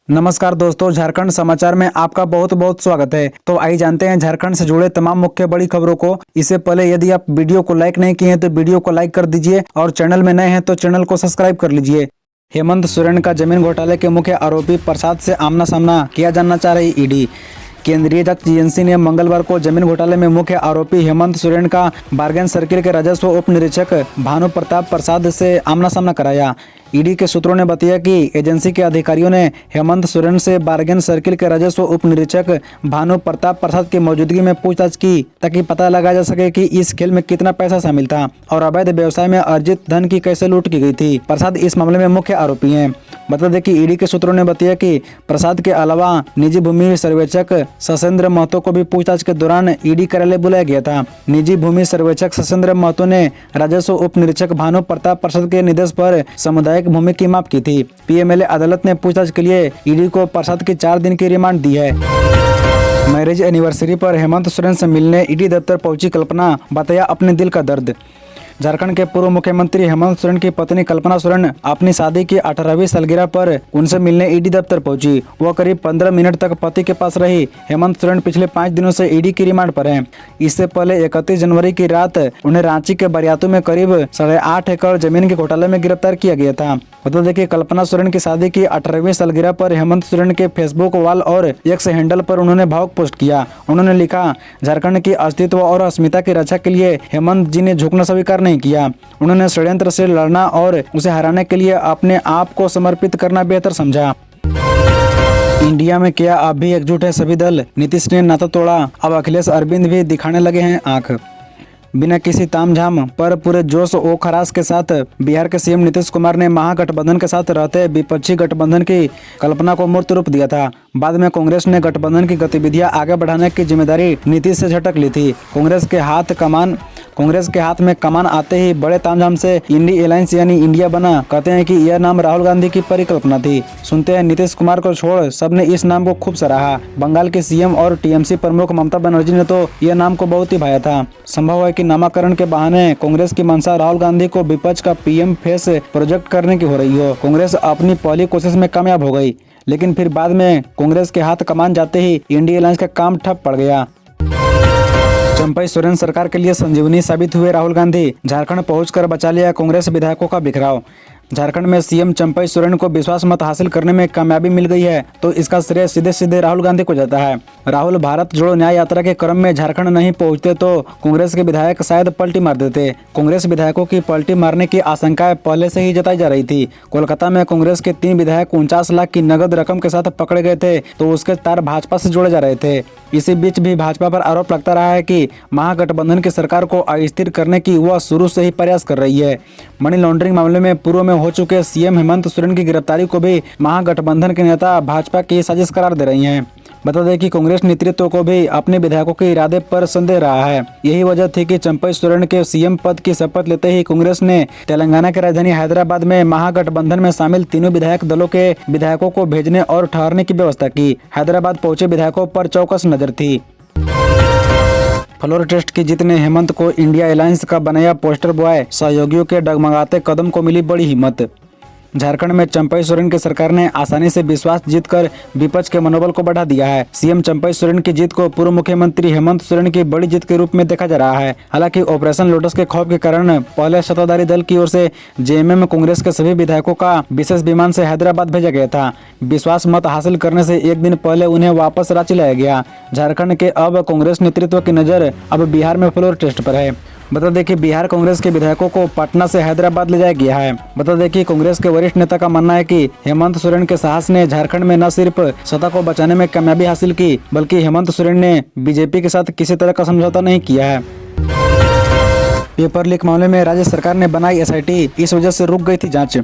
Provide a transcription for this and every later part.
नमस्कार दोस्तों, झारखंड समाचार में आपका बहुत बहुत स्वागत है। तो आइए जानते हैं झारखंड से जुड़े तमाम मुख्य बड़ी खबरों को। इससे पहले यदि आप वीडियो को लाइक नहीं किए हैं तो वीडियो को लाइक कर दीजिए और चैनल में नए हैं तो चैनल को सब्सक्राइब कर लीजिए। हेमंत सोरेन का जमीन घोटाले के मुख्य आरोपी प्रसाद से आमना सामना किया जाना चाह रही ईडी। केंद्रीय जांच एजेंसी ने मंगलवार को जमीन घोटाले में मुख्य आरोपी हेमंत सोरेन का बारगेन सर्किल के राजस्व उप निरीक्षक भानु प्रताप प्रसाद से आमना सामना कराया। ईडी के सूत्रों ने बताया कि एजेंसी के अधिकारियों ने हेमंत सोरेन से बारगेन सर्किल के राजस्व उप निरीक्षक भानु प्रताप प्रसाद की मौजूदगी में पूछताछ की ताकि पता लगाया जा सके कि इस खेल में कितना पैसा शामिल था और अवैध व्यवसाय में अर्जित धन की कैसे लूट की गई थी। प्रसाद इस मामले में मुख्य आरोपी हैं। बता दें कि ईडी के सूत्रों ने बताया कि प्रसाद के अलावा निजी भूमि सर्वेक्षक सशेंद्र महतो को भी पूछताछ के दौरान ईडी कार्यालय बुलाया गया था। निजी भूमि सर्वेक्षक सशेंद्र महतो ने राजस्व उप निरीक्षक भानु प्रताप प्रसाद के निर्देश पर सामुदायिक भूमि की माप की थी। पीएमएलए अदालत ने पूछताछ के लिए ईडी को प्रसाद की 4 दिन की रिमांड दी है। मैरिज एनिवर्सरी पर हेमंत सोरेन से मिलने ईडी दफ्तर पहुंची कल्पना, बताया अपने दिल का दर्द। झारखंड के पूर्व मुख्यमंत्री हेमंत सोरेन की पत्नी कल्पना सोरेन अपनी शादी की 18वीं सालगिरह पर उनसे मिलने ईडी दफ्तर पहुंची। वह करीब 15 मिनट तक पति के पास रही। हेमंत सोरेन पिछले 5 दिनों से ईडी की रिमांड पर हैं। इससे पहले 31 जनवरी की रात उन्हें रांची के बरियातू में करीब 8.5 एकड़ जमीन के घोटाले में गिरफ्तार किया गया था। बता दें कि कल्पना सोरेन की शादी की 18वीं सालगिरह पर हेमंत सोरेन के फेसबुक वॉल और एक्स हैंडल पर उन्होंने भावुक पोस्ट किया। उन्होंने लिखा, झारखंड की अस्तित्व और अस्मिता की रक्षा के लिए हेमंत जी ने झुकना स्वीकार नहीं किया। उन्होंने षड्यंत्र से लड़ना और उसे हराने के लिए अपने आप को समर्पित करना बेहतर समझा। इंडिया में क्या अब भी एकजुट है सभी दल? नीतीश ने नाता तोड़ा, अब अखिलेश अरविंद भी दिखाने लगे हैं आंख। बिना किसी तामझाम पर पूरे जोश ओ खरास के साथ बिहार के सीएम नीतीश कुमार ने महागठबंधन के साथ रहते विपक्षी गठबंधन की कल्पना को मूर्त रूप दिया था। बाद में कांग्रेस ने गठबंधन की गतिविधियां आगे बढ़ाने की जिम्मेदारी नीतीश से झटक ली थी। कांग्रेस के हाथ में कमान आते ही बड़े तामझाम से इंडी अलायंस यानी इंडिया बना। कहते हैं कि यह नाम राहुल गांधी की परिकल्पना थी। सुनते हैं नीतीश कुमार को छोड़ सबने इस नाम को खूब सराहा। बंगाल के सीएम और टीएमसी प्रमुख ममता बनर्जी ने तो यह नाम को बहुत ही भाया था। संभव है कि नामाकरण के बहाने कांग्रेस की मंशा राहुल गांधी को विपक्ष का पीएम फेस प्रोजेक्ट करने की हो रही हो। कांग्रेस अपनी पहली कोशिश में कामयाब हो गई, लेकिन फिर बाद में कांग्रेस के हाथ कमान जाते ही इंडी अलायंस का काम ठप पड़ गया। चंपई सोरेन सरकार के लिए संजीवनी साबित हुए राहुल गांधी। झारखंड पहुंचकर बचा लिया कांग्रेस विधायकों का बिखराव। झारखंड में सीएम चंपई सोरेन को विश्वास मत हासिल करने में कामयाबी मिल गई है तो इसका श्रेय सीधे सीधे राहुल गांधी को जाता है। राहुल भारत जोड़ो न्याय यात्रा के क्रम में झारखंड नहीं पहुंचते तो कांग्रेस के विधायक शायद पलटी मार देते। कांग्रेस विधायकों की पलटी मारने की आशंकाएं पहले से ही जताई जा रही थी। कोलकाता में कांग्रेस के 3 विधायक 49 लाख की नगद रकम के साथ पकड़े गए थे तो उसके तार भाजपा से जोड़े जा रहे थे। इसी बीच भी भाजपा पर आरोप लगता रहा है कि महागठबंधन की सरकार को अस्थिर करने की वह शुरू से ही प्रयास कर रही है। मनी लॉन्ड्रिंग मामले में पूर्व में हो चुके सीएम हेमंत सोरेन की गिरफ्तारी को भी महागठबंधन के नेता भाजपा की साजिश करार दे रही हैं। बता दें कि कांग्रेस नेतृत्व को भी अपने विधायकों के इरादे पर संदेह रहा है। यही वजह थी कि चंपई सोरेन के सीएम पद की शपथ लेते ही कांग्रेस ने तेलंगाना की राजधानी हैदराबाद में महागठबंधन में शामिल तीनों विधायक दलों के विधायकों को भेजने और ठहरने की व्यवस्था की। हैदराबाद पहुंचे विधायकों पर चौकस नजर थी। फ्लोर टेस्ट की जीत ने हेमंत को इंडिया अलायंस का बनाया पोस्टर बॉय। सहयोगियों के डगमगाते कदम को मिली बड़ी हिम्मत। झारखंड में चंपई सोरेन की सरकार ने आसानी से विश्वास जीतकर विपक्ष के मनोबल को बढ़ा दिया है। सीएम चंपई सोरेन की जीत को पूर्व मुख्यमंत्री हेमंत सोरेन की बड़ी जीत के रूप में देखा जा रहा है। हालांकि ऑपरेशन लोटस के खौफ के कारण पहले सत्ताधारी दल की ओर से जेएमएम कांग्रेस के सभी विधायकों का विशेष विमान से हैदराबाद भेजा गया था। विश्वास मत हासिल करने से एक दिन पहले उन्हें वापस रांची लाया गया। झारखंड के अब कांग्रेस नेतृत्व की नजर अब बिहार में फ्लोर टेस्ट पर है। बता दें कि बिहार कांग्रेस के विधायकों को पटना से हैदराबाद ले जाया गया है। बता दें कि कांग्रेस के वरिष्ठ नेता का मानना है कि हेमंत सोरेन के साहस ने झारखंड में न सिर्फ सत्ता को बचाने में कामयाबी हासिल की, बल्कि हेमंत सोरेन ने बीजेपी के साथ किसी तरह का समझौता नहीं किया है। पेपर लीक मामले में राज्य सरकार ने बनाई एसआईटी, इस वजह से रुक गई थी जाँच।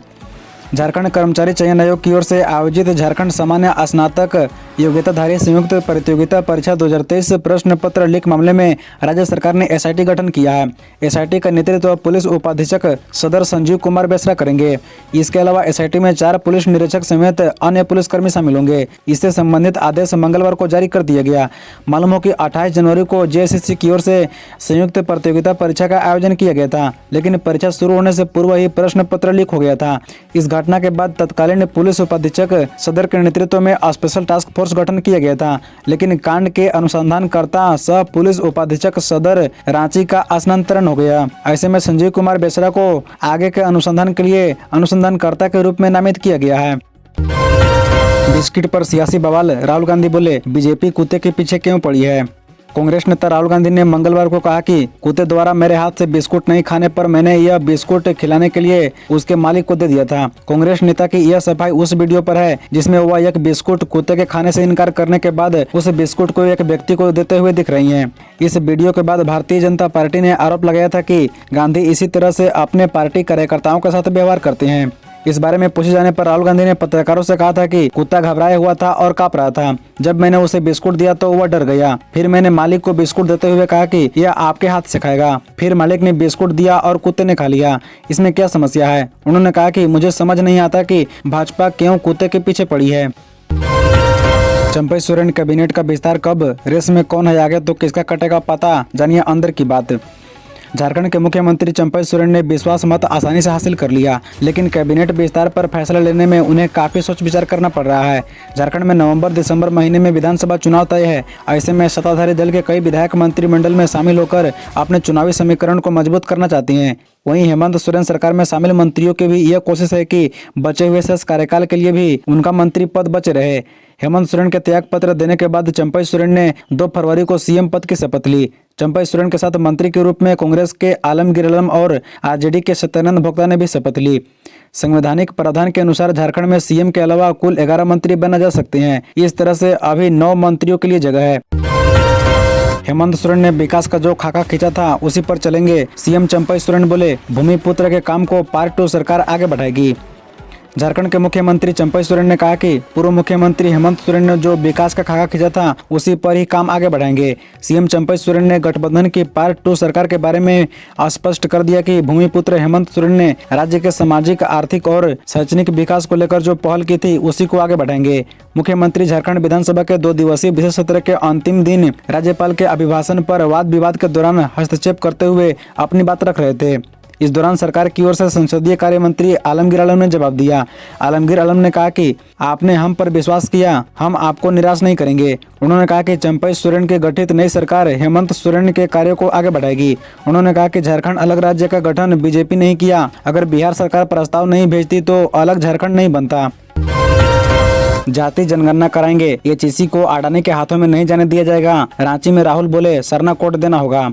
झारखंड कर्मचारी चयन आयोग की ओर से आयोजित झारखंड सामान्य स्नातक योग्यताधारी संयुक्त प्रतियोगिता परीक्षा 2023 प्रश्न पत्र लीक मामले में राज्य सरकार ने एसआईटी गठन किया है। एसआईटी का नेतृत्व पुलिस उपाधीक्षक सदर संजीव कुमार बेसरा करेंगे। इसके अलावा एसआईटी में 4 पुलिस निरीक्षक समेत अन्य पुलिसकर्मी शामिल होंगे। इससे संबंधित आदेश मंगलवार को जारी कर दिया गया। मालूम हो कि 28 जनवरी को जेएसएससी की ओर से संयुक्त प्रतियोगिता परीक्षा का आयोजन किया गया था, लेकिन परीक्षा शुरू होने से पूर्व ही प्रश्न पत्र लीक हो गया था। इस घटना के बाद तत्कालीन पुलिस उपाधीक्षक सदर के नेतृत्व में स्पेशल टास्क फोर्स गठन किया गया था, लेकिन कांड के अनुसंधानकर्ता सह पुलिस उपाधीक्षक सदर रांची का स्थानांतरण हो गया। ऐसे में संजीव कुमार बेसरा को आगे के अनुसंधान के लिए अनुसंधानकर्ता के रूप में नामित किया गया है। बिस्किट पर सियासी बवाल, राहुल गांधी बोले बीजेपी कुत्ते के पीछे क्यों पड़ी है। कांग्रेस नेता राहुल गांधी ने मंगलवार को कहा कि कुत्ते द्वारा मेरे हाथ से बिस्कुट नहीं खाने पर मैंने यह बिस्कुट खिलाने के लिए उसके मालिक को दे दिया था। कांग्रेस नेता की यह सफाई उस वीडियो पर है जिसमें वह एक बिस्कुट कुत्ते के खाने से इनकार करने के बाद उस बिस्कुट को एक व्यक्ति को देते हुए दिख रही हैं। इस वीडियो के बाद भारतीय जनता पार्टी ने आरोप लगाया था कि गांधी इसी तरह से अपने पार्टी कार्यकर्ताओं के साथ व्यवहार करते हैं। इस बारे में पूछे जाने पर राहुल गांधी ने पत्रकारों से कहा था कि कुत्ता घबराया हुआ था और कांप रहा था। जब मैंने उसे बिस्कुट दिया तो वह डर गया। फिर मैंने मालिक को बिस्कुट देते हुए कहा कि यह आपके हाथ से खाएगा। फिर मालिक ने बिस्कुट दिया और कुत्ते ने खा लिया। इसमें क्या समस्या है। उन्होंने कहा कि मुझे समझ नहीं आता कि भाजपा क्यों कुत्ते के पीछे पड़ी है। चंपई सोरेन कैबिनेट का विस्तार कब, रेस में कौन है आगे तो किसका कटेगा पता, जानिए अंदर की बात। झारखंड के मुख्यमंत्री चंपई सोरेन ने विश्वास मत आसानी से हासिल कर लिया, लेकिन कैबिनेट विस्तार पर फैसला लेने में उन्हें काफी सोच विचार करना पड़ रहा है। झारखंड में नवंबर-दिसंबर महीने में विधानसभा चुनाव तय है। ऐसे में सत्ताधारी दल के कई विधायक मंत्रिमंडल में शामिल होकर अपने चुनावी समीकरण को मजबूत करना चाहती हैं। वहीं हेमंत सोरेन सरकार में शामिल मंत्रियों की भी यह कोशिश है कि बचे हुए शेष कार्यकाल के लिए भी उनका मंत्री पद बचे रहे। हेमंत सोरेन के त्याग पत्र देने के बाद चंपई सोरेन ने 2 फरवरी को सीएम पद की शपथ ली। चंपई सोरेन के साथ मंत्री के रूप में कांग्रेस के आलमगीर आलम और आरजेडी के सत्यानंद भोक्ता ने भी शपथ ली। संवैधानिक प्रावधान के अनुसार झारखंड में सीएम के अलावा कुल 11 मंत्री बना जा सकते हैं। इस तरह से अभी 9 मंत्रियों के लिए जगह है। हेमंत सोरेन ने विकास का जो खाका खींचा था उसी पर चलेंगे, सीएम चंपई सोरेन बोले। भूमिपुत्र के काम को पार्ट 2 सरकार आगे बढ़ाएगी। झारखंड के मुख्यमंत्री चंपई सोरेन ने कहा कि पूर्व मुख्यमंत्री हेमंत सोरेन ने जो विकास का खाका खींचा था उसी पर ही काम आगे बढ़ाएंगे। सीएम चंपई सोरेन ने गठबंधन की पार्ट 2 सरकार के बारे में स्पष्ट कर दिया कि भूमिपुत्र हेमंत सोरेन ने राज्य के सामाजिक, आर्थिक और शैक्षणिक विकास को लेकर जो पहल की थी उसी को आगे बढ़ाएंगे। मुख्यमंत्री झारखंड विधानसभा के 2 दिवसीय विशेष सत्र के अंतिम दिन राज्यपाल के अभिभाषण पर वाद विवाद के दौरान हस्तक्षेप करते हुए अपनी बात रख रहे थे। इस दौरान सरकार की ओर से संसदीय कार्य मंत्री आलमगीर आलम ने जवाब दिया। आलमगीर आलम ने कहा कि आपने हम पर विश्वास किया, हम आपको निराश नहीं करेंगे। उन्होंने कहा कि चंपई सोरेन के गठित नई सरकार हेमंत सोरेन के कार्यों को आगे बढ़ाएगी। उन्होंने कहा कि झारखंड अलग राज्य का गठन बीजेपी नहीं किया। अगर बिहार सरकार प्रस्ताव नहीं भेजती तो अलग झारखंड नहीं बनता। जाति जनगणना कराएंगे, ये चीसी को अडानी के हाथों में नहीं जाने दिया जाएगा। रांची में राहुल बोले सरना कोड देना होगा।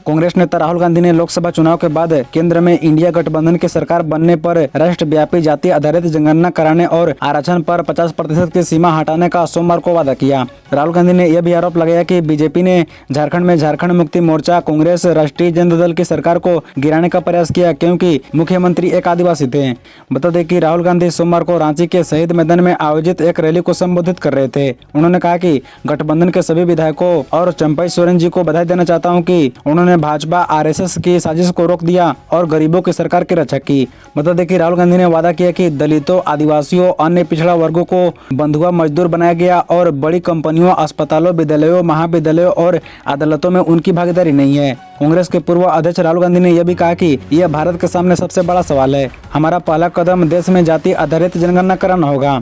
कांग्रेस नेता राहुल गांधी ने लोकसभा चुनाव के बाद केंद्र में इंडिया गठबंधन की सरकार बनने पर राष्ट्रव्यापी जाति आधारित जनगणना कराने और आरक्षण पर 50% की सीमा हटाने का सोमवार को वादा किया। राहुल गांधी ने यह भी आरोप लगाया कि बीजेपी ने झारखंड में झारखंड मुक्ति मोर्चा, कांग्रेस, राष्ट्रीय जनता दल की सरकार को गिराने का प्रयास किया क्योंकि मुख्यमंत्री एक आदिवासी थे। बता दें कि राहुल गांधी सोमवार को रांची के शहीद मैदान में आयोजित एक रैली को संबोधित कर रहे थे। उन्होंने कहा कि गठबंधन के सभी विधायकों और चंपई सोरेन जी को बधाई देना चाहता हूँ कि उन्होंने भाजपा आरएसएस की साजिश को रोक दिया और गरीबों की सरकार की रक्षा की। बता दें कि राहुल गांधी ने वादा किया कि दलितों, आदिवासियों, अन्य पिछड़ा वर्गों को बंधुआ मजदूर बनाया गया और बड़ी कंपनियों, अस्पतालों, विद्यालयों, महाविद्यालयों और अदालतों में उनकी भागीदारी नहीं है। कांग्रेस के पूर्व अध्यक्ष राहुल गांधी ने यह भी कहा कि यह भारत के सामने सबसे बड़ा सवाल है। हमारा पहला कदम देश में जाति आधारित जनगणना कराना होगा।